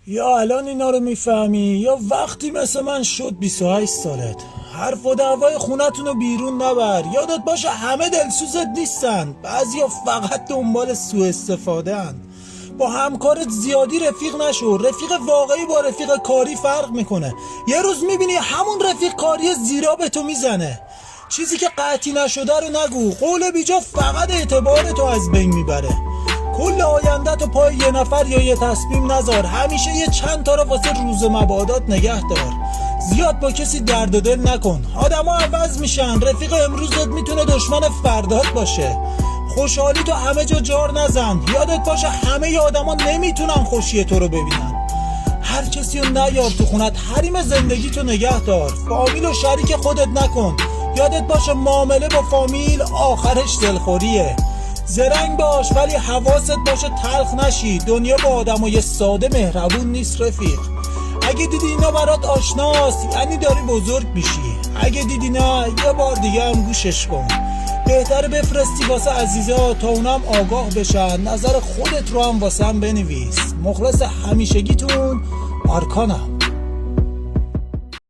یا الان اینا رو میفهمی یا وقتی مثل من شد 28 سالت. حرف و دعوای خونتون رو بیرون نبر. یادت باشه همه دلسوزت نیستن، بعضیا فقط دنبال سوء استفاده هن. با همکارت زیادی رفیق نشو. رفیق واقعی با رفیق کاری فرق میکنه. یه روز میبینی همون رفیق کاری زیرا به تو میزنه. چیزی که قطعی نشده رو نگو. قول بیجا فقط اعتبارتو از بین میبره. کل آینده تو پای یه نفر یا یه تصمیم نذار. همیشه یه چند تا رو واسه روز مبادات نگه دار. زیاد با کسی درد و دل نکن. آدما عوض میشن. رفیق امروزت میتونه دشمن فردات باشه. خوشحالی تو همه جا جار نزن. یادت باشه همه آدما نمیتونن خوشی تو رو ببینن. هر کسی رو نیار تو خونت. حریم زندگی تو نگه دار. فامیل و شریک خودت نکن. یادت باشه معامله با فامیل آخرش دلخوریه. زرنگ باش ولی حواست باشه تلخ نشی. دنیا با آدمای ساده مهربون نیست رفیق. اگه دیدی اینا برات آشناست یعنی داری بزرگ میشی. اگه دیدی نه یه بار دیگه هم گوشش کن. بهتره بفرستی واسه عزیزا تا اونم آگاه بشن. نظر خودت رو هم واسه هم بنویس. مخلص همیشگیتون آرکانم.